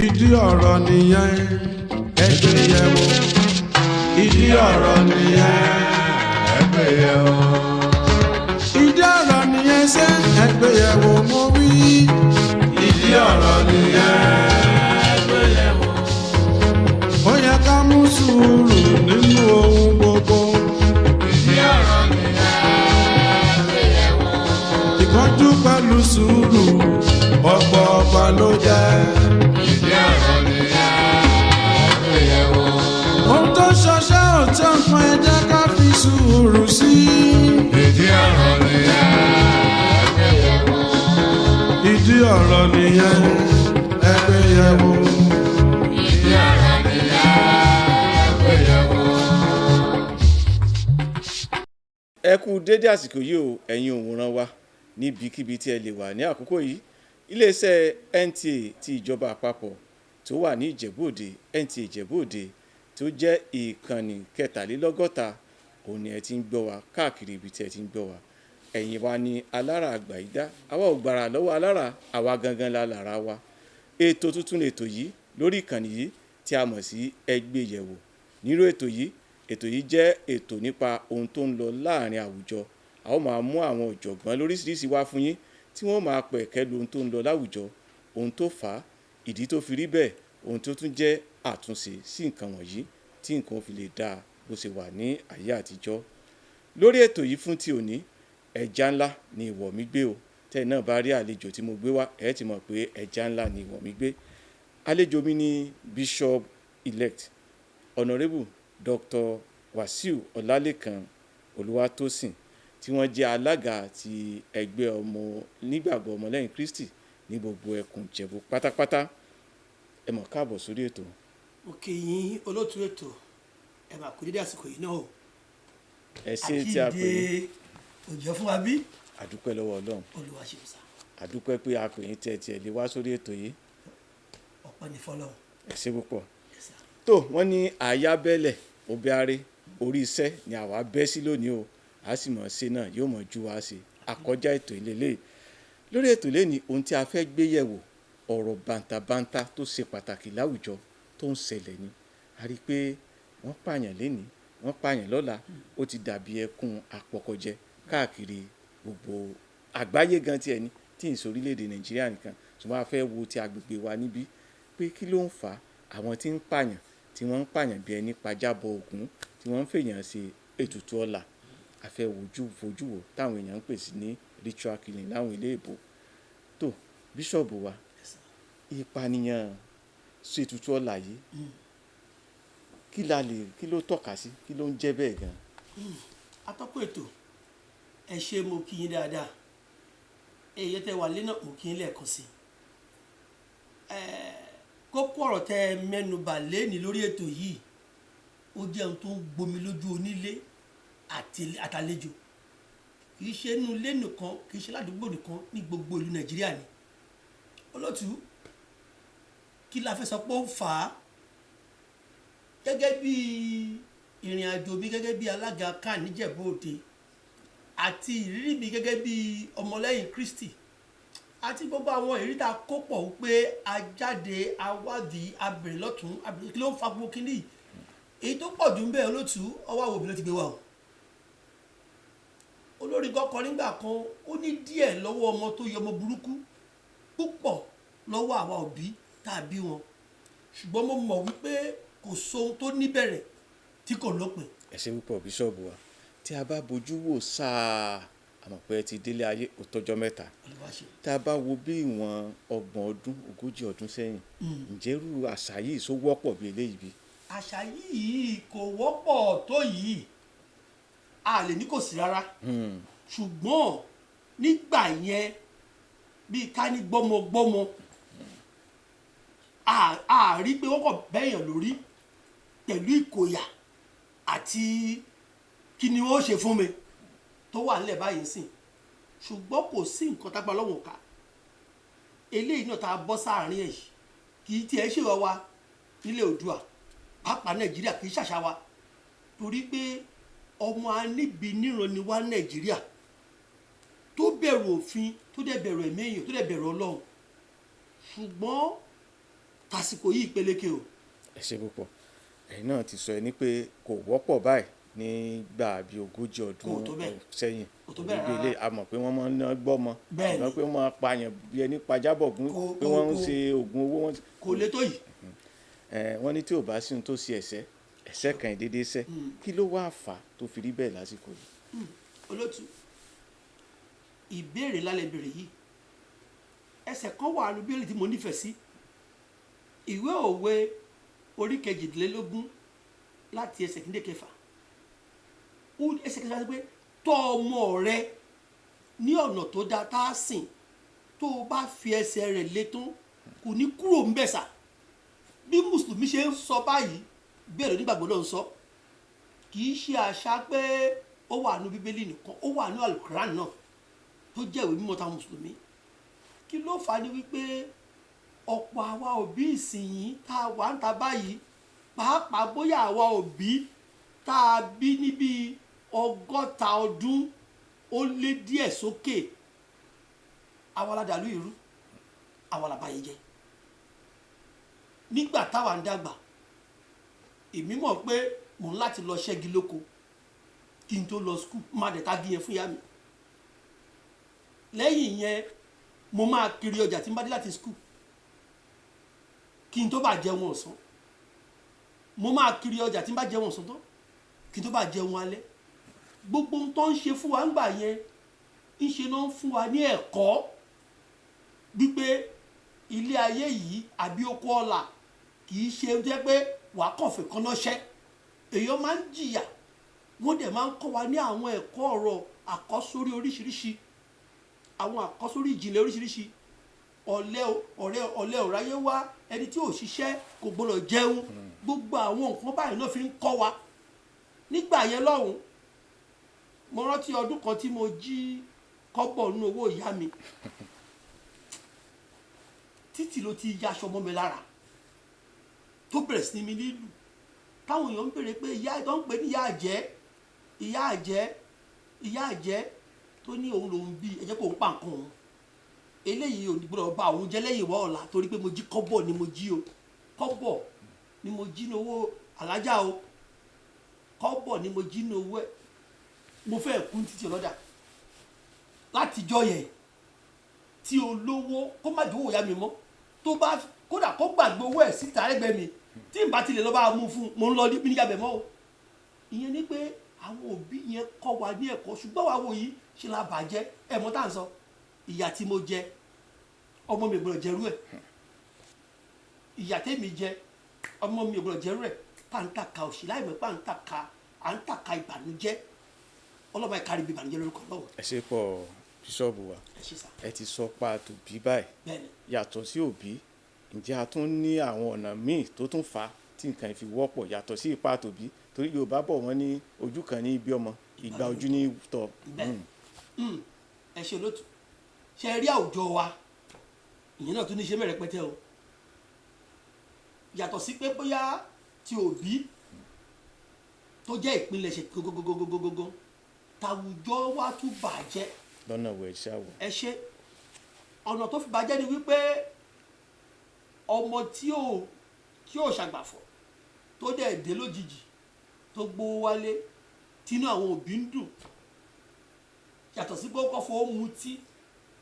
ìdí ọ̀rọ̀ nìyẹn ẹgbẹ́ yẹ̀wò. ìdí ọ̀rọ̀ nìyẹn ẹgbẹ́ yẹ̀wò. ìdí ọ̀rọ̀ nìyẹn ṣé ẹgbẹ́ yẹ̀wò mo wí. ìdí ọ̀rọ̀ nìyẹn ẹgbẹ́ yẹ̀wò. ó yẹ ká mú sùúrù nínú ohun gbogbo. ìdí ọ̀rọ̀ nìyẹn ẹgbẹ́ yẹ̀wò. ìkánjú pẹ̀lú sùúrù ọ̀pọ̀ ọ̀pọ̀ ló jẹ́. ìdí ọ̀rọ̀ nìyẹn ẹgbẹ́ yẹ̀wò. ohun tó ṣọṣẹ́ ò tó nǹkan ẹ jẹ́ ká fi sùúrù sí. ìdí ọ̀rọ̀ nìyẹn ẹgbẹ́ yẹ̀wò. ìdí ọ̀rọ̀ nìyẹn ẹgbẹ́ yẹ̀wò. ìdí ọ̀rọ̀ nìyẹn ẹgbẹ́ yẹ̀wò. ẹ kú dédé àsìkò yìí o ẹ̀yin òǹwòran wa níbikíbi tí ẹ lè wà ní àkókò yìí. iléeṣẹ́ NTA ti ìjọba àpapọ̀ tó wà ní Ìjẹ̀bú-Òde, NTA Ìjẹ̀bú-Òde tó jẹ́ ìkànnì 63 òun ni ẹ ti ń gbọ́ wa káàkiri ibi tí ẹ ti ń gbọ́ wa. ẹ̀yin wa ni alára àgbà ìdá, àwa ò gbàrà lọ́wọ́ alára, àwa gangan la lára wa. ètò tuntun lètò yìí lórí ìkànnì yìí tí a mọ̀ sí ẹgbẹ́ yẹ̀wò. nírú ètò yìí jẹ́ ètò nípa ohun tó ń lọ láàrin àwùjọ. a ó máa mú àwọn ọ̀jọ̀gbọ́n lóríṣiríṣi wá fún yín tí wọ́n máa pẹ̀kẹ́ lu ohun tó ń lọ láwùjọ, ohun tó fà á, ìdí tó fi rí bẹ́ẹ̀, ohun tó tún jẹ́ àtúnṣe sí nǹkan wọ̀nyí tí nǹkan fi lè dáa bó ṣe wà ní ayé àtijọ́. lórí ètò yìí fún ti òní, ẹja ńlá ni ìwọ̀ mi gbé o. tẹ́ẹ̀ náà bá rí àlejò tí mo gbé wá ẹ ti mọ̀ pé ẹja ńlá ni ìwọ̀ mi gbé. àlejò mi ni Bishop elect Honourable Dr. Wasiu Ọlálékan Olúwatósìn tí wọ́n jẹ́ alága ti ẹgbẹ́ ọmọ nígbàgbọ́ ọmọlẹ́yìn Kristi ní gbogbo ẹkùn Ìjẹ̀bú pátápátá. ẹ mọ̀ káàbọ̀ sórí ètò. mo kí yín olóòtú ètò ẹ máa kú dédé àsìkò yìí náà o. ẹ ṣe tí a pè é òjò fún wa bí. àdúpẹ́ lọ́wọ́ Ọlọ́run. Olúwa ṣe sá. àdúpẹ́ pé a pè yín tẹ́ lè wá sórí ètò yìí. ọ̀pọ̀ ní fọlọ́run. ẹ ṣe púpọ̀. tó wọ́n ní àyà bẹ́lẹ̀ obìnrin orí iṣẹ́ ni àwa bẹ́ sí lónìí o. a sì mọ̀ ṣe náà yóò mọ̀ ju wa ṣe àkọjá ètò ìlélẹ̀. lórí ètò lẹ́ni ohun tí a fẹ́ gbé yẹ̀wò ọ̀rọ̀ bàǹtàbàǹtà tó ṣe pàtàkì láwùjọ tó ń ṣẹlẹ̀ ni. a rí i pé wọ́n pààyàn lénìí wọ́n pààyàn lọ́la, ó ti dàbí ẹkún àpọ̀kọjẹ káàkiri gbogbo àgbáyé gan tiẹ̀ ni tí ì sórílẹ̀-èdè Nàìjíríà nìkan. ṣùgbọ́n a fẹ́ wo ti agbègbè wa níbí pé kí ló ń fà á àwọn tí ń pààyàn tí wọ́n ń pààyàn bí ẹni pàjábọ̀ Ògún tí wọ́n ń fèèyàn ṣe ètùtù ọlà. a fẹ́ fojú wo táwọn èèyàn ń pè sí ní ritual killing láwọn ilé ìbò. tó bíṣọ̀bù wa ìpànìyàn ṣètùtù ọlà yìí kí ló tọ́ka sí, kí ló ń jẹ́ bẹ́ẹ̀ gan. atọ́kùn ètò ẹ ṣe mo kí yín dáadáa èyí tẹ wà lẹ́nà mo kí yín lẹ́ẹ̀kan sí. kókó ọ̀rọ̀ tẹ mẹ́nubà lẹ́ni lórí ètò yìí ó jẹ́ ohun tó ń gbomi lójú onílé àtàlejò. kì í ṣe inú ilé nìkan, kì í ṣe ládùúgbò nìkan, ní gbogbo ìlú Nàìjíríà ni. olótú kí la fẹ́ sọ pé ó fà á. gẹ́gẹ́ bí ìrìn àjò mi gẹ́gẹ́ bí alága CAN níjẹ̀bú-Òde àti ìrírí mi gẹ́gẹ́ bí ọmọlẹ́yìn Kristi àti gbogbo àwọn ìrírí tá a kó pọ̀ wípé a jáde awádìí abèrè lọ́tún abèrè kí ló ń fa gbogbo kínní. èyí tó pọ̀ jù ń bẹ olótú ọwọ́ àwọn òbí ló ti gbé wa o. olórí gọ́kọ nígbà kan ó ní díẹ̀ lọ́wọ́ ọmọ tó yọ ọmọ burúkú, púpọ̀ lọ́wọ́ àwa òbí tàbí wọn. ṣùgbọ́n mo mọ̀ wípé kò sóhun tó níbẹ̀rẹ̀ tí kò lópin. ẹ ṣe púpọ̀ bíṣọ̀bù wa. tí a bá bojú wò sáà àmọ̀ pé ti délé ayé ó tọ́jọ́ mẹ́ta. tá a bá wo bí ìwọ̀n 30 ọdún 40 ọdún sẹ́yìn, ǹjẹ́ irú àṣà yìí só wọ́pọ̀ bí eléyìí bí? àṣà yìí kò wọ́pọ̀ tó yìí, a lè ní kò sí rárá. ṣùgbọ́n nígbà yẹn bíi ká ní gbọ́mọgbọ́mọ a rí pé wọ́n kàn bẹ́yàn lórí pẹ̀lú ìkòyà àti kí ni wọ́n ṣe fún mi tó wà nílẹ̀ báyìí sìn. ṣùgbọ́n kò sí nǹkan tágbà lọ́wọ́ ká eléyìí náà tá a bọ́ sáàárín ẹ̀ yìí kì í tiẹ̀ ṣèwọ́ wa nílẹ̀ Oòduà pàápàá Nàìjíríà kì í ṣàṣà wa, torí pé ọmọ aníbi níran ni wá Nàìjíríà tó bẹ̀rù òfin, tó dẹ̀ bẹ̀rù ẹ̀mí èèyàn, tó dẹ̀ bẹ̀rù Ọlọ́run. ṣùgbọ́n tásìkò yìí peléke o. ẹ ṣe púpọ̀ ẹ̀yin náà ti sọ ẹ ní pé kò wọ́pọ̀ báyìí nígbà bíi 40 ọdún sẹ́yìn gbogbo ilé a mọ̀ pé wọ́n máa ń ná gbọ́mọ ṣùgbọ́n pé wọ́n máa pààyàn bí ẹni pàjábọ̀gún pé wọ́n ń ṣe oògùn owó. kò lè tó yìí. wọ́n ní tí ò bá sí ohun tó ṣe ẹ̀ṣẹ̀ kan ìdédé ṣẹ̀ kí ló wá fà tó fi rí bẹ́ẹ̀ lásìkò yìí. olótú ìbéèrè lálẹ́ béèrè yìí ẹsẹ̀ kan wà ní bíbélì tí mo nífẹ̀ẹ́ sí ìwé òwe orí 22 láti ẹsẹ̀ kìíní kẹfà ẹsẹ̀ kẹfà sọ pé tọ́ ọmọ rẹ ní ọ̀nà tó dáa tá a sìn tó o bá fi ẹsẹ̀ rẹ̀ lé tán kò ní kúrò ń bẹ̀ sà bí mùsùlùmí ṣe ń sọ báyìí bẹ́ẹ̀ ló nígbàgbọ́ náà ń sọ kì í ṣe àṣà pé ó wà ní bíbélì nìkan ó wà ní alukuran náà tó jẹ́ ìwé mímọ́ táwọn mùsùlùmí kí ló fà á ní wípé ọ̀pọ̀ àwa òbí ìsìnyí tá a wà ń ta báyìí pàápàá bóyá àwa òbí tá a bí níbi 100 ọdún ó lé díẹ̀ sókè àwa la dàlú ìrú àwa la báyìí jẹ́ nígbà táwa ń dàgbà èmi mọ̀ pé mò ń láti lọ ṣẹ́gi lóko kí n tó lọ skul má dẹ̀ tá gíyẹn fún ìyá mi lẹ́yìn yẹn mo máa kiri ọjà tí n bá dé láti skul kí n tó bá jẹun ọ̀sán mo máa kiri ọjà tí n bá jẹun ọ̀sán tán kí n tó bá jẹun alẹ́ gbogbo ohun tó ń ṣe fún wa ńgbà yẹn ń ṣe náà ń fún wa ní ẹ̀kọ́ wípé ilé ayé yìí àbí oko ọlà kì í ṣe jẹ́ pé wàá kọ̀fẹ́ kan lọ́ṣẹ́ èèyàn máa ń jìyà wọ́n dẹ̀ máa ń kọ́ wa ní àwọn ẹ̀kọ́ ọ̀rọ̀ àkọ́sórí oríṣiríṣi àwọn àkọ́sórí ìjìnlẹ̀ oríṣiríṣi ọ̀lẹ ọ̀ráyé wá ẹni tí ò ṣiṣẹ́ kò gbọ́dọ̀ jẹun gbogbo àwọn nǹkan báyìí náà fi ń kọ́ wa nígbà yẹn lọ́hùn mo rántí ọdún kan tí mo jí kọ́bọ̀ nínú owó ìyá mi títí ló ti yaṣọ mọ́ mi lára tó bẹ̀rẹ̀ sí mi nílùú táwọn èèyàn ń béèrè pé ìyá tó ń pè ní ìyá àjẹ́ tó ní òun lòún bí ẹ jẹ́ kó ń pa nǹkan òun eléyìí ò ní gbọ́dọ̀ bá òun jẹ́ lẹ́yìn ìwọ ọ̀la torí pé mo jí kọ́bọ̀ ni mo jí o kọ́bọ̀ ni mo jí ní owó alájà o kọ́bọ̀ ni mo jí ní owó ẹ̀ mo fẹ́ kú títí ọlọ́dà látijọ́ yẹn tí olówó kó má dúró ìyá mi mọ́ tó bá kódà kó gbàgbé owó ẹ̀ síta ẹgbẹ́ mi tí n bá tilẹ̀ lọ́ bá mú fún mo ń lọ níbi níyàbẹ̀ mọ́ o ìyẹn ni pé àwọn òbí yẹn kọ́ wa ní ẹ̀kọ́ ṣùgbọ́n wa wo yìí ṣe la bàjẹ́ ẹ̀mọ́ tá à ń sọ ìyà tí mo jẹ ọmọ mi ò gbọ́dọ̀ jẹrú ẹ̀ ìyà tèmi jẹ ọmọ mi ò gbọ́dọ̀ jẹrú ẹ̀ pàǹtàkà òṣì láì mọ̀ pàǹtàkà ìbànújẹ́ ọlọ́mọ ẹ̀ka rí ibi ìbànújẹ́ lórúkọ lọ́wọ́. ẹ ṣe pọ̀ bíṣọ́ọ̀bù wa ẹ ti sọ pa tòbí báyìí yàtọ̀ sí òbí ǹjẹ́ a tún ní àwọn ọ̀nà míì tó tún fà á tí nǹkan ìfi wọ́pọ̀ yàtọ̀ sí ipa tòbí torí Yorùbá bọ̀ wọ́n ní ojú kan ní ibi ọmọ ìgbà ojú ní tọ̀. ẹ ṣe olóòtú ṣe rí àwùjọ wa ìyẹn náà tún ní ṣe mẹ́rẹ̀ pẹ́tẹ́ o yàtọ̀ sí pé bóyá ti òbí tó jẹ́ ìpínlẹ̀ ṣe gógógógógógó tàwùjọ wa tún bàjẹ́. lọ́nà wo ẹ ṣáwọ̀. ẹ ṣe ọ̀nà tó fi bàjẹ́ ni wípé ọmọ tí ò ṣàgbàfọ̀ tó dẹ̀ dé lójijì tó gbówó wálé tínú àwọn òbí ń dùn yàtọ̀ sí pé ó kọ́ fowó mutí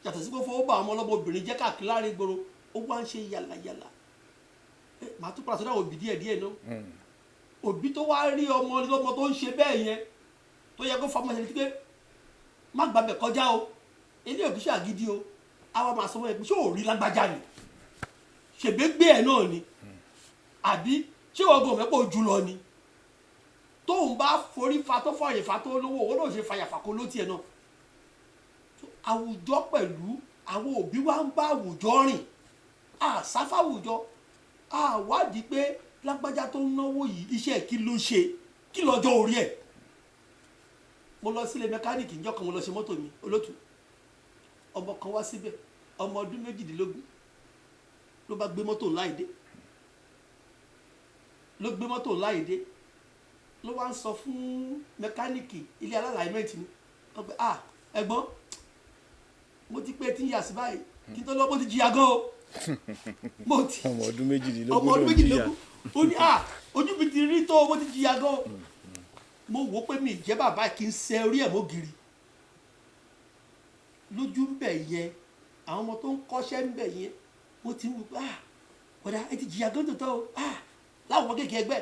yàtọ̀ sí pé fowó bá àwọn ọlọ́mọbìnrin jẹ́ káàkiri láàrin gbòòrò ó wá ń ṣe yàlàyàlà màá tún padà sọ́dọ̀ àwọn òbí díẹ̀díẹ̀ náà òbí tó wá rí ọmọ tó ń ṣe bẹ́ẹ̀ yẹn tó yẹ kó fọmọ ṣe pé má gbàgbẹ́ kọjá o ilé òbí ṣàgídí o àwa máa sọ wọ́n ẹ̀ pé ṣé ò rí lágbájá ni ṣègbégbé ẹ̀ náà ni àbí ṣé ọgọ́ mẹ́pọ̀ jù lọ ni tóun bá forí fa tó fọyín fa tó lówó owó náà ṣe fàyàfà kó ló tiẹ̀ náà àwùjọ pẹ̀lú àwọn òbí wa ń bá àwùjọ rìn àsáfà àwùjọ àwádìí pé lágbájá tó ń náwó yìí iṣẹ́ kí ló ṣe kí lọ́jọ́ orí ẹ̀ mo lọ sílé mẹkáníìkì níjọ́ kan mo lọ ṣe mọ́tò mi olótù ọmọ kan wá síbẹ̀ ọmọ ọdún 18 ló bá gbé mọ́tò láìdé ló wá ń sọ fún mẹkáníìkì ilé alálàímẹ́ǹtì ni wọ́n pe ẹ̀gbọ́n mo ti pé 10 years báyìí kí n tó lọ bó ti jìyà gan o ọmọ ọdún méjìlélógún ọmọ ọdún ló ń jìyà. méjìlélógún ó ní ojú mi ti rí tó mo ti jìyà gan. mo wò ó pé mi ìjẹ́ bàbá kì í ṣe orí ẹ̀ mọ́gìrì lójú ń bẹ̀ yẹn àwọn ọmọ tó ń kọ́ṣẹ́ ń bẹ̀ yẹn mo ti ń wò pé ọ̀dà ẹ ti jìyà gan tó tọ́ o láwọn ọmọ kéèké ẹgbẹ́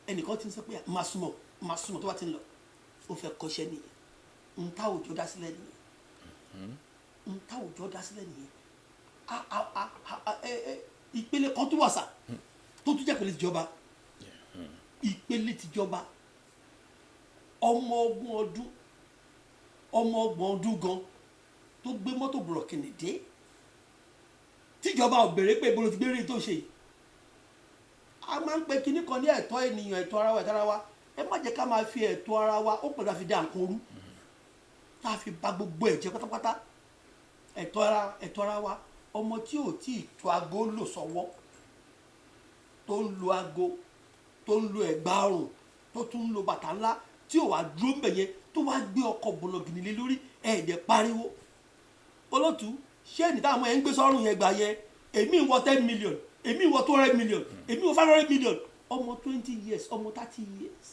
ẹnìkan ti ń sọ pé máa súnmọ́ tó bá ti ń lọ ó fẹ́ kọ́ṣẹ́ nìyẹn ń tá òjò dá sílẹ̀ nìyẹn ìpele kan tó wà sá tó tún jẹ́ ìpele tìjọba ìpele tìjọba ọmọ ọgbọ̀n ọdún gan tó gbé mọ́tò bùrọ̀kìnì dé tíjọba ò béèrè pé ìbolo ti gbé rí tó ṣe yìí a máa ń pe kinní kan ní ẹ̀tọ́ ènìyàn ẹ̀tọ́ ara wa ẹ má jẹ́ ká máa fi ẹ̀tọ́ ara wa ó pẹ̀lú àfi dá nǹkan rú tá a fi bà gbogbo ẹ̀ jẹ́ pátápátá ẹ̀tọ́ ara wa ọmọ tí ò tí ì tó aago lò sọ́wọ́ tó ń lo aago tó ń lo ẹ̀gbà ọrùn tó tún ń lo bàtà ńlá tí ò wá dúró ń bẹ̀ yẹn tó wá gbé ọkọ̀ bọ̀lọ̀gìnì lé lórí ẹ̀ẹ́dẹ̀ pariwo olótú ṣé ní táwọn ẹ̀ ń gbé sọ́rùn yẹn gbà yẹn èmi ń wọ 10 million èmi ń wọ 200 million èmi ń wọ 500 million ọmọ 20 years ọmọ 30 years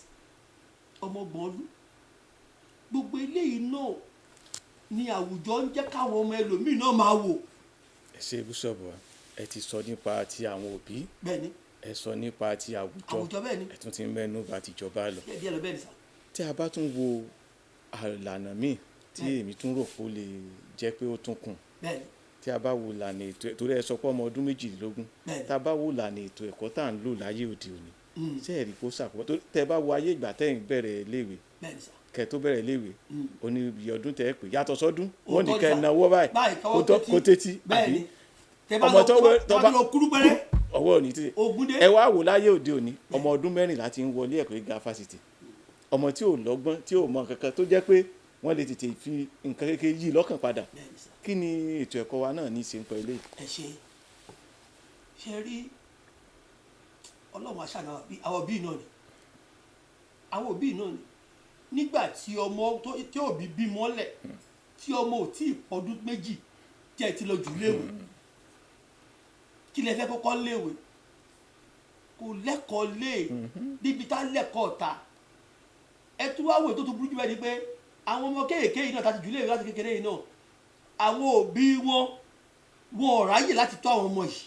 ọmọ ọgbọ̀n ọdún gbogbo eléyìí náà ni àwùjọ ń jẹ́ káwọn ọmọ ẹlòmíì náà máa wò. ẹ ṣe bíṣọ̀bù ẹ ti sọ nípa ti àwọn òbí bẹ́ẹ̀ni ẹ sọ nípa ti àwùjọ bẹ́ẹ̀ni ẹ tún ti mẹ́nu bà tìjọba lọ. díẹ̀ lọ bẹ́ẹ̀ni sá. tí a bá tún wo àlànà míì tí èmi tún rò pé ó lè jẹ́ pé ó tún kùn bẹ́ẹ̀ni tí a bá wo ìlànà ètò torí ẹ sọ pé ọmọ ọdún méjìlélógún tá a bá wo ìlànà ètò ẹ̀kọ́ tá à ń lò láyé òde òní ṣé ẹ̀rí kó ṣàkóso tó tẹ bá wo ayé ìgbà tẹ́yìn bẹ̀rẹ̀ léèwé kẹ tó bẹ̀rẹ̀ léèwé oní iye ọdún tẹ́ ẹ pé yàtọ̀ sọ́dún wọ́n ní kẹ́ ẹ náwó báyìí kó tẹ́tí àbí ọmọ tó bá ọwọ́ òní tí ẹ wá wò láyé òde òní ọmọ ọdún 14 ti ń wọlé ẹ̀kọ́ gíga fásitì ọmọ tí ò lọ́gbọ́n tí ò mọ kankan tó jẹ́ pé wọ́n lè tètè fi nǹkan kékeré yí lọ́kàn padà kí ni ètò ẹ̀kọ́ wa náà ní í ṣe ń pẹ́ ilé. ẹ ṣe rí ọlọ́run aṣáájú àwọn òbí náà ni nígbà tí ọmọ tí òbí bí mọ́lẹ̀ tí ọmọ ò tí ì pọ́dún méjì tí ẹ ti lọ jù léwe kí lẹ fẹ́ kọ́kọ́ léwe kò lẹ́kọ̀ọ́ lé níbi tá lẹ́kọ̀ọ́ ta ẹ tún wá wò tó tún burú jù bẹ́ẹ̀ ni pé àwọn ọmọ kéèké yìí náà tá ti jù léwe láti kékeré yìí náà àwọn òbí wọn ò ráyè láti tọ́ àwọn ọmọ yìí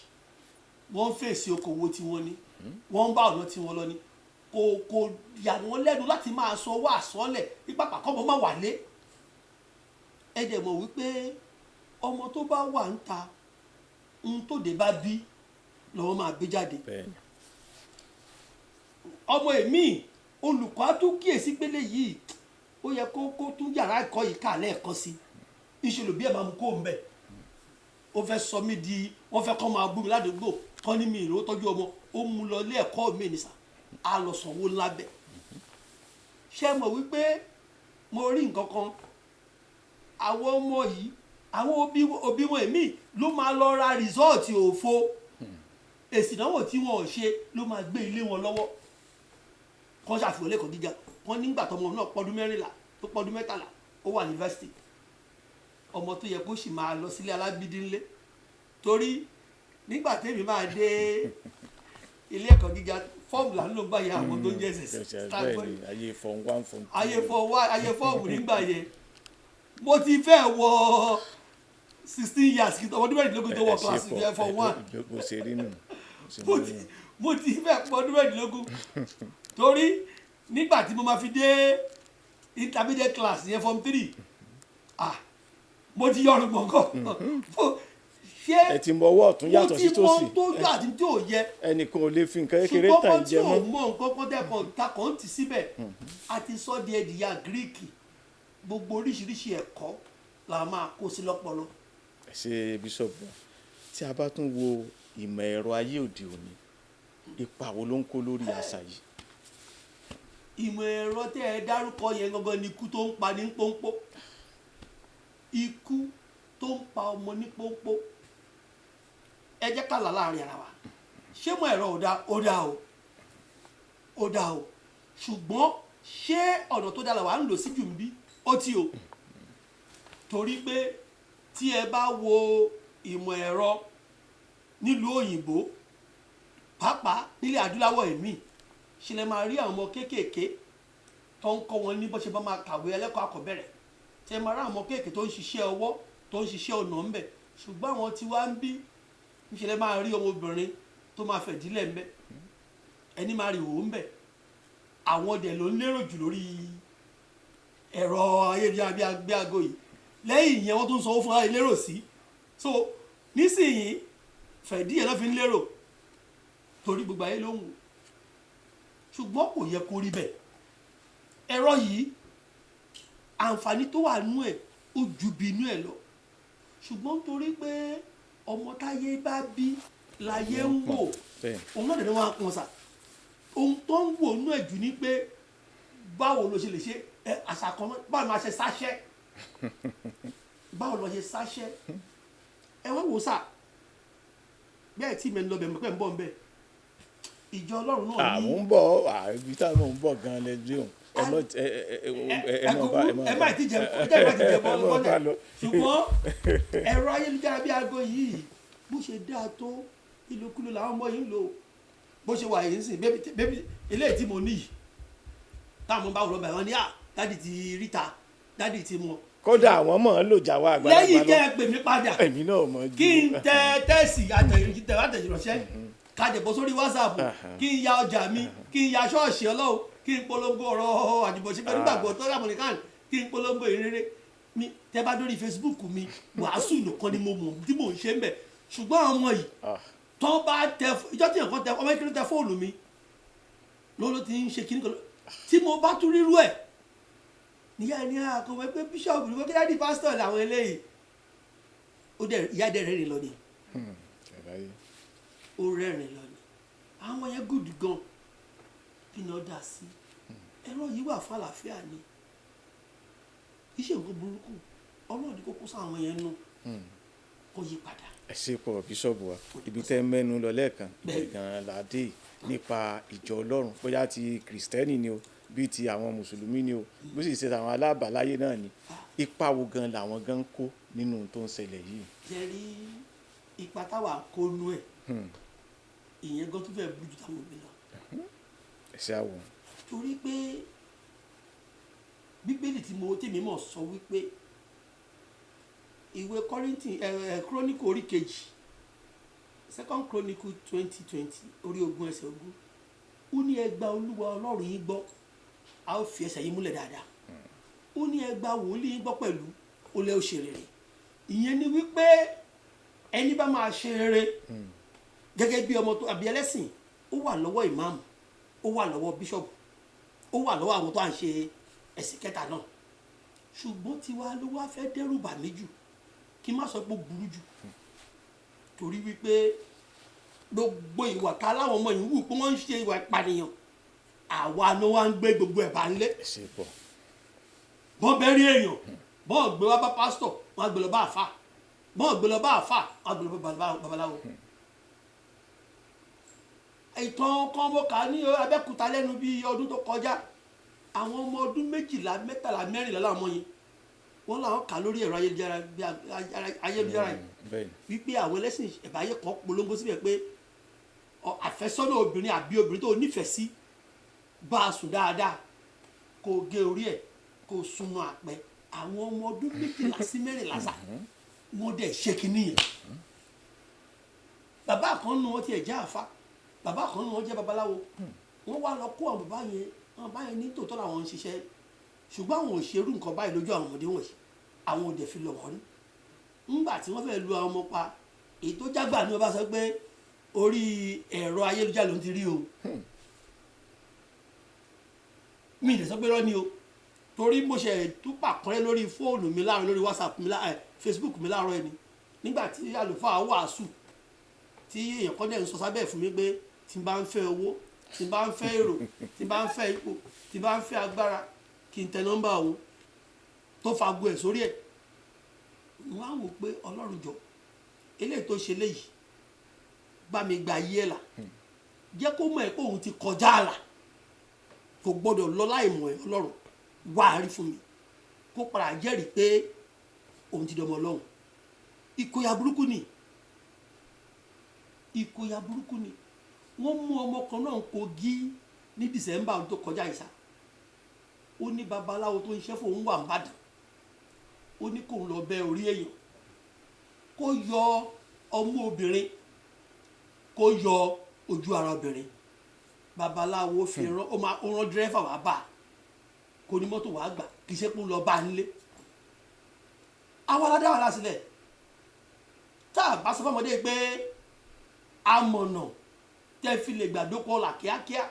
wọ́n ń fèsì okòwò tiwọn ni wọ́n ń bá ọ̀nà tiwọn lọ ni kò yà wọ́n lẹ́nu láti máa sọ owó àsọ́lẹ̀ nípa pàkọ́mọ má wà lé ẹ dẹ̀ mọ̀ wípé ọmọ tó bá wà ń ta ohun tó dé bá bí lọ́wọ́ máa gbé jáde ọmọ èmi olùkọ́ á tún kíyèsí pélé yìí ó yẹ kó tún yàrá ẹ̀kọ́ yìí kà lẹ́ẹ̀kan sí ìṣèlú bí ẹ̀ máa mú kó ń bẹ̀ ó fẹ́ sọ mí di wọ́n fẹ́ kọ́ máa bú mi ládùúgbò kọ́ ní mi ìró tọ́jú ọmọ ó mú lọ ilé ẹ̀kọ́ mi nìsà á lọ sanwó lábẹ́ ṣé mọ̀ wípé mo rí nǹkan kan àwọn ọmọ yìí àwọn òbí wọn èmi ló máa lọ ra rìsọ́ọ̀tì òfo èsì ìdánwò tí wọn ò ṣe ló máa gbé ilé wọn lọ́wọ́ kọ́ ṣàfihàn lẹ́kọ̀ọ́ gíga wọn nígbà tọmọ náà pọ́dún 14 tó pọ́dún 13 ó wà yunifásitì ọmọ tó yẹ kó sì máa lọ sílé alágbídí ńlé torí nígbà tèmi máa dé ilé ẹ̀kọ́ gíga fọ́ọ̀mù là ń lò gbà yẹ àwọn tó ń jẹ́ ẹ̀sẹ̀ ayé fọ́ọ̀mù nígbà yẹn mo ti fẹ́ wọ 16 years kí ọmọdún mẹ́rìndínlógún tó wọ class for 1 mo ti fẹ́ pọ̀ ọdún mẹ́rìndínlógún torí nígbà tí mo máa fi dé intermediate class yẹn form 3 mo ti yọrùn gbọ̀ngàn ṣé ẹ ti mọ ọwọ́ ọ̀tún yàtọ̀ sí tòsí mo ti mọ tó yọ àti tí ò yẹ ẹnìkan ò lè fi nǹkan kékeré tàn jẹ mọ́ ṣùgbọ́n tí ò mọ nǹkan kan dẹ́kọ̀ takọ̀ ń tì síbẹ̀ àti sọ́ di ẹ̀dìyà gíríìkì gbogbo oríṣiríṣi ẹ̀kọ́ la máa kó sí lọ́pọlọ. ẹ ṣe bíṣọ̀bù tí a bá tún wo ìmọ̀ ẹ̀rọ ayé òde òní ipa wo ló ń kó lórí àṣà yìí. ìmọ̀ ẹ̀rọ tẹ́ ẹ dárúkọ yẹn gangan ni ikú tó ń pa ní pọ́npọ́ ikú tó ń pa ọmọ ní pọ́npọ́ ẹ jẹ́ ká là láàrin ara wa ṣé mọ̀ ẹ̀rọ ó dá o ṣùgbọ́n ṣé ọ̀nà tó dára wà ń lò sí jù ń bí ó tí o torí pé tí ẹ bá wo ìmọ̀ ẹ̀rọ nílùú òyìnbó pàápàá nílẹ̀ adúláwọ̀ ẹ̀mí ṣe lè máa rí àwọn ọmọ kéékèèké tó ń kọ́ wọn ní bó ṣe bá máa kàwé ẹlẹ́kọ̀ọ́ àkọ́bẹ̀rẹ̀ tẹ máa rí àwọn ọmọ kéékèèké tó ń ṣiṣẹ́ ọwọ́ tó ń ṣiṣẹ́ ọ̀nà ńbẹ̀ ṣùgbọ́n àwọn tí wá ń bí ṣe lè máa rí ọmọbìnrin tó máa fẹ̀dílẹ̀ ńbẹ̀ ẹni máa rí òun ńbẹ̀ àwọn ọdẹ ló ń lérò jù lórí ẹ̀rọ ayélujára bí aago yìí lẹ́yìn ìyẹn wọ́n tún sanwó fún ara lérò sí so nísìnyí fẹ̀dí ẹ̀ lọ́ fi ń lérò torí gbogbo ayé ló ń wò ṣùgbọ́n kò yẹ kó rí bẹ́ẹ̀ ẹ̀rọ yìí àǹfààní tó wà nú ẹ̀ ó ju bí inú ẹ̀ lọ ṣùgbọ́n torí pé ọmọ táyé bá bí láyé ń wò òun náà dẹ̀ ní wọn á pọn sà ohun tó ń wò nú ẹ̀ jù ní pé báwo ló ṣe lè ṣe àṣà kan báwo ló ṣe sáṣẹ́ báwo ló ṣe sáṣẹ́ ẹ wá wò sà bẹ́ẹ̀ tí mẹ́ni lọ bẹ̀ mọ́ pẹ́ ń bọ̀ ń bẹ̀ ìjọ ọlọ́run náà ní. àwọn ń bọ̀ ibi táwọn ń bọ̀ gan-an lẹ́jọ́ ẹ má ti jẹ bọ́ọ̀lù ṣùgbọ́n ẹ̀rọ ayélujára bí aago yìí bó ṣe dáa tó ìlòkulò làwọn ọmọ yìí ń lò bó ṣe wà yìí ń sìn bébí eléyìí tí mo ní yìí táwọn bá wọlé báyìí wọn ní dádì ti ríta dádì ti mọ. kódà àwọn mọ̀ ń lò jà wá àgbàlagbà lọ lẹ́yìn kẹ́ ẹ pè mí padà èmi náà mọ̀ jù kí n tẹ tẹ́sì àtẹ̀jìránṣẹ́ kájẹ̀ bọ́ sórí wásaàpù kí n ya ọjà mi kí n ya ṣọ́ọ̀ṣì ọlọ́run kí n polongo ọ̀rọ̀ àjùbọ̀ṣe pẹ̀lú gbàgbọ́ tó rà mọ̀nìkan kí n polongo ìrere mi tẹ́ bá dórí Facebook mi wàásù nìkan ni mo mọ̀ tí mò ń ṣe ń bẹ̀ ṣùgbọ́n àwọn ọmọ yìí tó bá tẹ ìjọ tí nǹkan tẹ ọmọ ìkíni tẹ fóònù mi ló ti ń ṣe kíní kan tí mo bá tún rírú ẹ̀ níyà ní àkọwé pé bíṣọ̀bù ní wọ́n kí pásítọ̀ làwọn eléyìí ìyá dẹ̀ rẹ́rìn lọ ni ó rẹ́rìn lọ ni àwọn yẹn gùdù gan kí ni ó dà sí ẹ̀rọ yìí wà fún àlàáfíà ni iṣẹ́ nǹkan burúkú ọlọ́ọ̀dì kókó sáwọn yẹn nù kó yí padà. ẹ ṣe pọ̀ bíṣọ̀bù wa ibi tẹ́ mẹ́nu lọ lẹ́ẹ̀kan gan-an làdé nípa ìjọ ọlọ́run bóyá ti kìrìsìtẹ́nì ni o bíi ti àwọn mùsùlùmí ni o bó sì ṣe àwọn alábàáláyé náà ni ipa wo gan làwọn gan ń kó nínú tó ń ṣẹlẹ̀ yìí. jẹ́ rí ipa táwa kó nú ẹ̀ ìyẹn gan tó fẹ́ bójú táwọn òbí lọ. ẹ ṣe àwọn. torí pé bíbélì tèmi mọ̀ sọ wípé ìwé Kọ́ríńtì kíróníkù orí kejì 2 Chronicle 20:20 orí 20 ẹsẹ̀ 20 ó ní ẹ gba olúwa ọlọ́run yín gbọ́ a ó fi ẹsẹ̀ yín múlẹ̀ dáadáa ó ní ẹ gba wòlíì yín gbọ́ pẹ̀lú ó lẹ́ ó ṣe rere ìyẹn ni wípé ẹni bá máa ṣe rere gẹ́gẹ́ bí ọmọ tó àbí ẹlẹ́sìn ó wà lọ́wọ́ ìmáàmù ó wà lọ́wọ́ bíṣọ̀bù ó wà lọ́wọ́ àwọn tó à ń ṣe ẹ̀sìn kẹta náà ṣùgbọ́n tiwa ló wá fẹ́ dẹ́rù bà mí jù kí n má sọ pé ó burú jù torí wípé gbogbo ìwà ká láwọn ọmọ yìí wù pé wọ́n ń ṣe ìwà ìpànìyàn àwa ni wọ́n ń gbé gbogbo ẹ̀ bá ń lé bọ́n bẹ́ẹ̀ rí èèyàn bọ́n gbé wá bá pásítọ̀ wọ́n á gbé lọ bá àfà bọ́n gbé lọ bá àfà wọ́n á gbé lọ bá babaláwo. ìtàn kan mo kà ní Abẹ́òkúta lẹ́nu bí ọdún tó kọjá àwọn ọmọ ọdún 12, 13, 14 láwọn yìí wọ́n làwọn kà lórí ẹ̀rọ ayélujára yìí wípé àwọn ẹlẹ́sìn ìbáyé kan polongo síbẹ̀ pé àfẹ́sọ́nà obìnrin àbí obìnrin tó nífẹ̀ẹ́ sí bá a sùn dáadáa kó gé orí ẹ̀ kó súnmọ́ àpẹ àwọn ọmọ ọdún 12 sí 14 sà wọ́n dẹ̀ ṣe kínní yẹn bàbá kan nù wọ́n tiẹ̀ jẹ́ àfa bàbá kan nù wọ́n jẹ́ babaláwo wọ́n wá lọ kó àwọn bàbá yẹn ní tòótọ́ làwọn ń ṣiṣẹ́ ṣùgbọ́n àwọn ò ṣerú nǹkan báyìí lójú àwọn ọmọdé wọ̀nyí àwọn òde fi lọ wọ́n ní ńgbà tí wọ́n fẹ́ lu àwọn ọmọ pa èyí tó jágbà ní wọ́n bá sọ pé orí ẹ̀rọ ayélujára ló ń ti rí o mi ì lè sọ pé rọ́ ni o torí mo ṣe túpà kọ́rẹ́ lórí fóònù mi láàárọ̀ lórí WhatsApp mi Facebook mi láàárọ̀ ẹni nígbà tí àlùfáà wàásù tí èèyàn kan dẹ̀ ń sọ sábẹ́ fún mi pé tí n bá ń fẹ́ owó tí n bá ń fẹ́ èrò tí n bá ń fẹ́ ipò tí n bá ń fẹ́ agbára kí n tẹ nọ́mbà òun tó fagbó ẹ̀ sórí ẹ̀ wọ́n á wò pé ọlọ́run jọ eléyìí tó ṣe léyìí bá mi gba ayé ẹ̀ là jẹ́ kó mọ̀ ẹ́ pé òun ti kọjá àlà kò gbọ́dọ̀ lọ láì mọ̀ ẹ́ ọlọ́run wá rí fún mi kó padà jẹ́rìí pé òun ti dọmọ ọlọ́run ìkòyà burúkú ni ìkòyà burúkú ni wọ́n mú ọmọ kan náà Kogi ní December tó kọjá ìsà ó ní babaláwo tó ń ṣe fóun wà nìbàdàn ó ní kóun lọ bẹ orí èèyàn kó yọ ọmú obìnrin kó yọ ojú ara obìnrin babaláwo fi rán ó rán dírẹ́fà wá bá kó ní mọ́tò wàá gbà kì í ṣe pé ń lọ bá a nílé àwọn aládé wà lásìlẹ̀ tá a bá sọ fọmọdé pé amọ̀nà tẹ́ fi lè gbàdókọ̀ ọ̀la kíákíá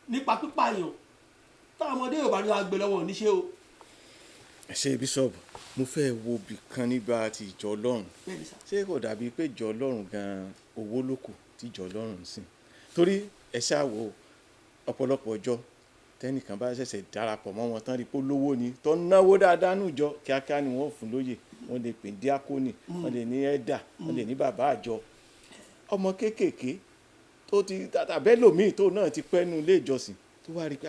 nípa pípààyàn táwọn ọmọdé yóò bá ní agbè lọ́wọ́ níṣẹ́ o. ṣé bíṣọ̀bù mo fẹ́ wo bì kan nígbà tí ìjọ ọlọ́run Bẹ́ẹ̀ni sà. ṣé kò dàbí pé ìjọ ọlọ́run gan-an owó ló kù tí ìjọ ọlọ́run ń sìn torí ẹ ṣáà wo ọ̀pọ̀lọpọ̀ ọjọ́ tẹ́nìkan bá ṣẹ̀ṣẹ̀ darapọ̀ mọ́ wọn tán rí pé lówó ni tó náwó dáadáa nù jọ kíákíá ni wọ́n fún lóyè wọ́n lè pè ní díákónì wọ́n lè ní ẹ̀dà wọ́n lè ní bàbá àjọ ọmọ kéékèèké tó ti tàbẹ́ lòmíì tó náà ti pẹ́ nínú ilé ìjọsìn tó wá rí pé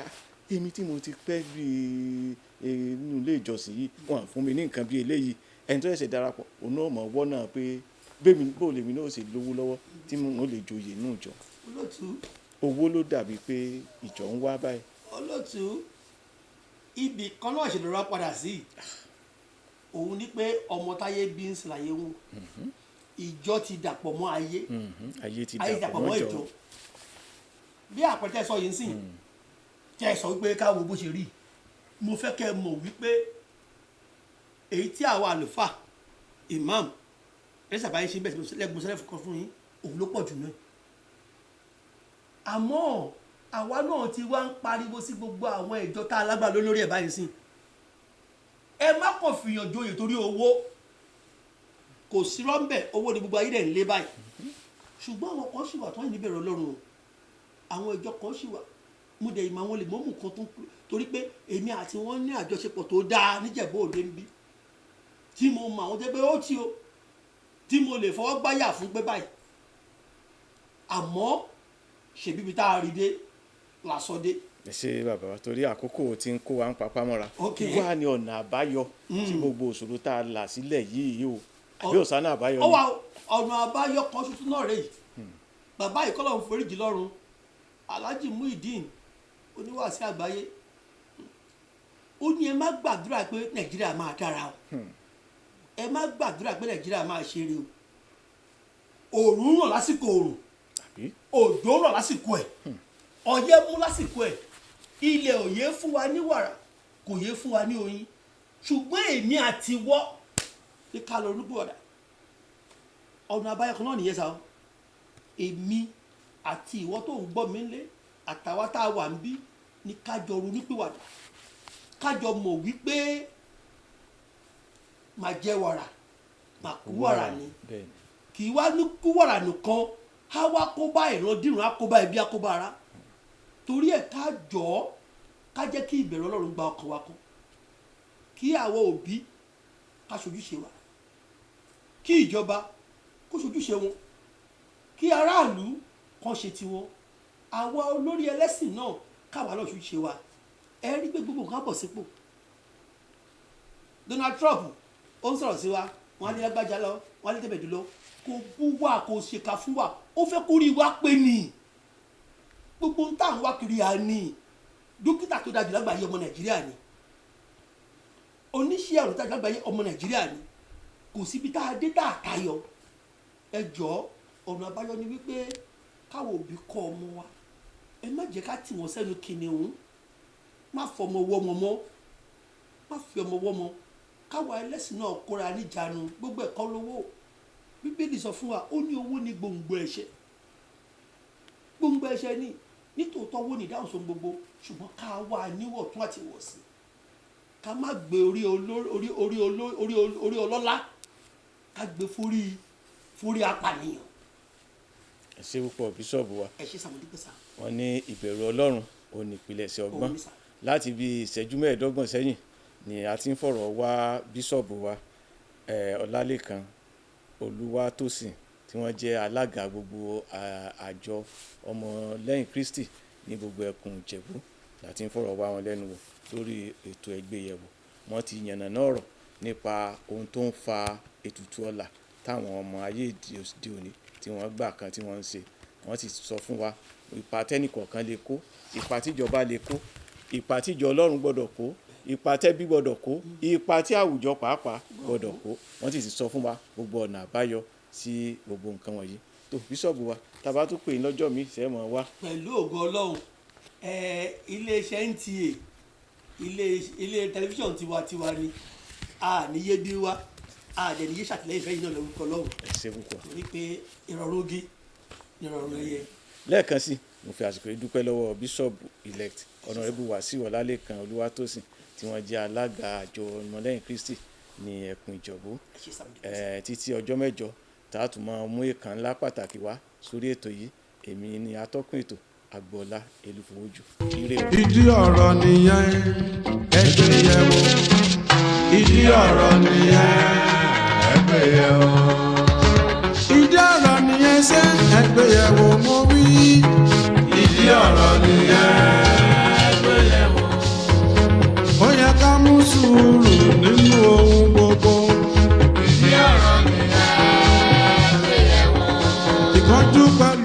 èmi tí mo ti pẹ́ bí nínú ilé ìjọsìn yìí wọ́n fún mi ní nǹkan bí eléyìí ẹni tó ṣẹ̀ṣẹ̀ darapọ̀ òun náà mọ̀ wọ́n náà pé bẹ́ẹ̀mi bó lèmi náà ṣe lówó lọ́wọ́ tí mo lè joyè nù jọ olóòtú owó ló dàbí pé ìjọ ń wá báyìí. olóòtú ibì kan náà ṣèlérà padà sí òun ni pé ọmọ táyé bí ń ṣàlàyé wọn ìjọ ti dàpọ̀ mọ́ ayé ayé ti ayé dàpọ̀ mọ́ ìjọ bí àpẹẹrẹ sọ yìí ń sìn tẹ́ ẹ sọ wípé ká wo bó ṣe rí mo fẹ́ kẹ́ ẹ mọ̀ wípé èyí tí àwa àlùfáà imam ẹ̀sà báyìí ṣe bẹ́ẹ̀ tí lẹ́gbọ̀n sẹ́lẹ̀ fún fún yín òun ló pọ̀ jù náà àmọ́ àwa náà ti wá ń pariwo sí gbogbo àwọn ìjọ tá a lágbára lórí ẹ̀ báyìí sìn ẹ má kàn fìyàn joyè torí owó kò sí rọ́ńbẹ̀ owó ni gbogbo ayé rẹ̀ ń lé báyìí ṣùgbọ́n àwọn kan ṣì wà tó ń níbẹ̀rẹ̀ Ọlọ́run o àwọn ìjọ kan ṣì wà mo dẹ̀ ìmọ̀ àwọn lè mọ́mù kan tó torí pé èmi àti wọn ní àjọṣepọ̀ tó dáa níjẹ̀bú òde ń bí tí mo mọ àwọn jẹ́ pé ó tí o tí mo lè fọwọ́ gbáyà fún pé báyìí àmọ́ ṣèbí ibi tá a rí dé làsọ dé. ẹ ṣe bàbá wa torí àkókò tí ń kó wa ń papá mọ́ra Ok. wá ní ọ̀nà àbáyọ tí gbogbo òṣòro tá a là sílẹ̀ yìí o àbí ọ̀sánà àbáyọ ó ni. wà ọ̀nà àbáyọ kan ṣoṣo náà rèé bàbá yìí kọ́ ló ń foríjì lọ́run Alhaji Muideen oníwàásí àgbáyé ó ní ẹ má gbàdúrà pé Nàìjíríà máa dára o ẹ má gbàdúrà pé Nàìjíríà máa ṣe eré o òòrùn ràn lásìkò òòrùn àbí òjò rọ̀ lásìkò ẹ̀ ọyẹ́ mú lásìkò ẹ̀ ilẹ̀ ò yé fún wa ní wàrà kò yé fún wa ní oyin ṣùgbọ́n èmi àti wọ́ ní ká lọ rúgbò ọ̀dà ọ̀nà àbáyọ kan náà nìyẹn sá o èmi àti ìwọ tó ń gbọ́ mi ńlé àtàwa tá a wà ń bí ní kájọ ronúpìwàdà kájọ mọ̀ wípé màá jẹ wàrà màá kú wàrà ni bẹ́ẹ̀ ni. kì í wá ní kú wàrà nìkan á wá kó bá ìrandíran á kó bá ẹbí á kó bá ara torí ẹ̀ ká jọ ọ́ ká jẹ́ kí ìbẹ̀rù Ọlọ́run gba ọkàn wa kan kí àwọn òbí ká ṣojúṣe wa kí ìjọba kó ṣojúṣe wọn kí aráàlú kan ṣe tiwọn àwa olórí ẹlẹ́sìn náà káwa náà ṣojúṣe wa ẹ rí pé gbogbo nǹkan bọ̀ sípò Donald Trump ó ń sọ̀rọ̀ sí wa wọ́n á lé lágbájá lọ wọ́n á lé tẹ̀bẹ̀dù lọ kò bú wa kò ṣèkà fún wa ó fẹ́ kó rí wa pé ní gbogbo ń tà ń wá kiri à ní dókítà tó dájú lágbàáyé ọmọ Nàìjíríà ni oníṣẹ́ ọ̀rọ̀ tó dájú lágbàáyé ọmọ Nàìjíríà ni kò síbi tá a dé tá a tayọ ẹ jọ ọ̀nà àbáyọ ni wípé káwọn òbí kọ́ ọmọ wa ẹ má jẹ́ ká tì wọ́n sẹ́nu kìnìún má fọmọ wọ́mọ mọ́ má fi ọmọ wọ́mọ káwa ẹlẹ́sìn náà kóra níjànú gbogbo ẹ̀kọ́ lówó Bíbélì sọ fún wa ó ní owó ní gbòǹgbò ẹ̀ṣẹ̀ gbòǹgbò ẹ̀ṣẹ̀ ní nítòótọ́ owó ní ìdáhùn sóhun gbogbo ṣùgbọ́n ká wà níwọ̀ tún àti wọ̀ sí ká má gbé orí ọlọ́lá ká gbé forí apànìyàn. ẹ ṣe púpọ̀ bíṣọ̀bù wa ẹ ṣe sàmúdípẹ́sà. wọ́n ní ìbẹ̀rù Ọlọ́run ò ní ìpilẹ̀ṣẹ̀ ọgbọ́n Òun ní sà. láti bí ìṣẹ́jú mẹ́ẹ̀ẹ́dọ́gbọ̀n sẹ́yìn ni a ti ń fọ̀rọ̀ wá bíṣọ̀bù wa Ọlálékan Olúwatósìn tí wọ́n jẹ́ alága gbogbo àjọ ọmọlẹ́yìn Kristi ní gbogbo ẹkùn Ìjẹ̀bú láti ń fọ̀rọ̀ wá wọn lẹ́nu wò lórí ètò ẹgbẹ́yẹ̀wò wọ́n ti yànnàná ọ̀rọ̀ nípa ohun tó ń fa ètùtù ọlà táwọn ọmọ ayé òde òní tí wọ́n gbà kan tí wọ́n ń ṣe wọ́n sì sọ fún wa ipa tẹ́nìkọ̀ọ̀kan lè kó, ipa tíjọba lè kó, ipa tíjọ Ọlọ́run gbọ́dọ̀ kó, ipa tẹ́bí gbọ́dọ̀ kó, ipa tí àwùjọ pàápàá gbọ́dọ̀ kó. Wọ́n sì sọ fún wa gbogbo ọ̀nà àbáyọ sí gbogbo nǹkan wọ̀nyí. tó bíṣọ̀bù wa tàbá tó pè é lọ́jọ́ mi ṣe é mọ̀ wá. pẹ̀lú ògo Ọlọ́run iléeṣẹ́ NTA ilé tẹlifíṣàn tiwantiwa ni a níyé bí wá a dẹ̀ níyé ṣàtìlẹ́yìn fẹ́yìn náà lórúkọ Ọlọ́run. ẹ ṣe púpọ̀. torí pé ìrọ̀rùn ogi ìrọ̀rùn ẹyẹ. lẹ́ẹ̀kan sí mo fi àsìkò yìí dúpẹ́ lọ́wọ́ bíṣọ̀bù elect Honorable Wasiu Ọlálékan Olúwatósìn tí wọ́n jẹ́ alága àjọ ọmọlẹ́yìn Kristi ní ẹkùn Ìjẹ̀bú. Títí ọjọ́ mẹ́jọ tá a tún máa mú ìkan ńlá pàtàkì wá sórí ètò yìí èmi ni atọ́kùn ètò Agboola Elúfowójú. ìdí ọ̀rọ̀ nìyẹn ẹgbẹ́ yẹ̀ wò ìdí ọ̀rọ̀ nìyẹn ẹgbẹ́ yẹ̀ wò ìdí ọ̀rọ̀ nìyẹn ṣé ẹgbẹ́ yẹ̀ wò mo wí ìdí ọ̀rọ̀ nìyẹn ẹgbẹ́ yẹ̀ wò. ó yẹ ká mú sùúrù nínú ohun gbogbo ìdí ọ̀rọ̀ nìyẹn ẹgbẹ́ yẹ̀ wò. ìkánjú pẹ̀lú.